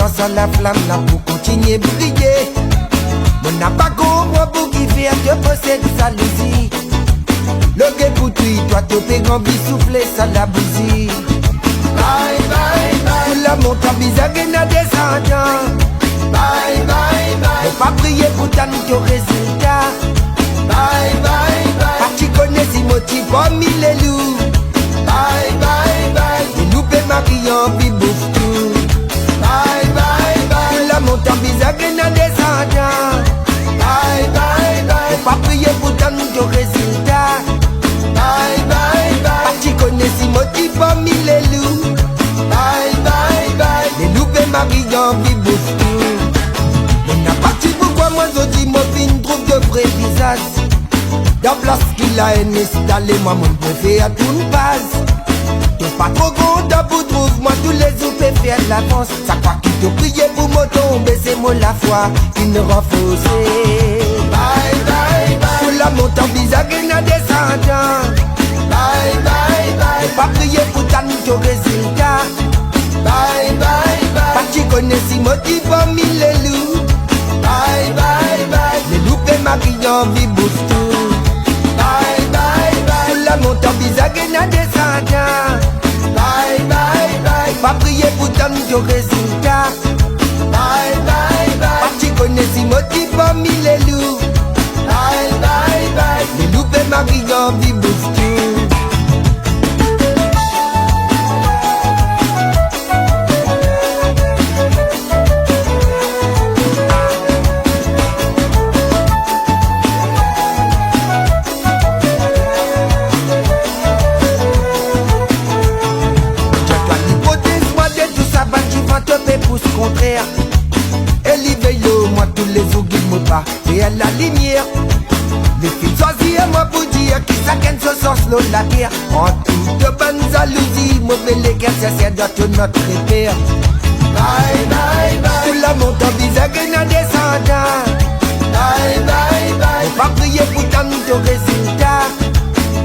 lance la flamme là pour continuer briller. Mon n'a pas compris pour qui faire te possède jalousie. Le guet pour toi te pégan bi souffler ça la bousille. Bye bye bye. La montagne bizarre n'a descendant. Bye bye bye. Faut pas prier pour t'annoncer résultat. Bye bye bye. Parti connaît si motive parmi les loups. Bye bye bye. Les loups et Marion puis bouffe tout. Bye bye bye. La montagne bizarre n'a descendant. Bye bye bye. Faut pas prier pour t'annoncer résultat. Bye bye bye. Parti connaît si motive parmi les loups. Bye bye bye. Les loups et Marion puis bouffe tout. On a parti pourquoi moi je dis mon fin trouve de vrai visage. Dans place qu'il a installé, moi mon préféré à tout une base. T'es pas trop content pour trouver moi tous les jours fait faire de l'avance. Ça croit qu'il te priait pour me tomber, c'est moi la foi qui ne renforce. Bye bye bye. Pour la montagne bizarre qui n'a descendant. Bye bye bye. Faut pas prier pour t'annoncer résultat. Bye bye bye. Parti connaît si motive parmi les loups. Bye bye bye. Les loups et Marion vie bouffe tout. Bye bye bye. La montagne bizarre qui n'a descendant. Bye bye bye. Pas prier pour t'annoncer résultat. Bye bye bye. Parti connaît si motive parmi les loups. Bye bye bye. Les loups et Marion vie bouffe tout. Contraire. Elle y veille moi tous les jours guide me pas et à la lumière. Les filles choisir moi pour dire qui chacun se sort slow la terre. En toute bonne jalousie, mauvais les guerres, c'est dans tout notre repère. Bye bye bye. Pour la montagne bizarre qui n'a descendant. Bye bye bye. Faut pas prier pour t'annoncer résultat.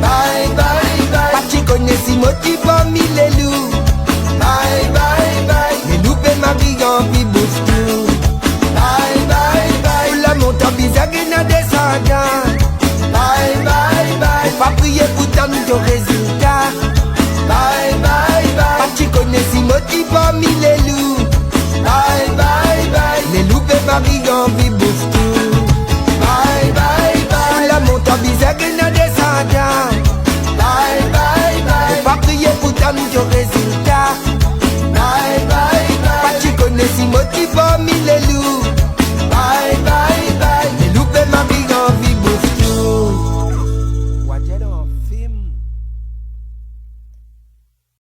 Bye bye bye. Parti connaît si motive parmi les loups. Bye bye bye. Les loups et Marion puis bouffe tout. Bye bye bye. Pour la montagne bizarre qui n'a descendant. Bye bye bye. Faut pas prier pour t'annoncer résultat. Bye bye bye. Parti connaît si motive parmi les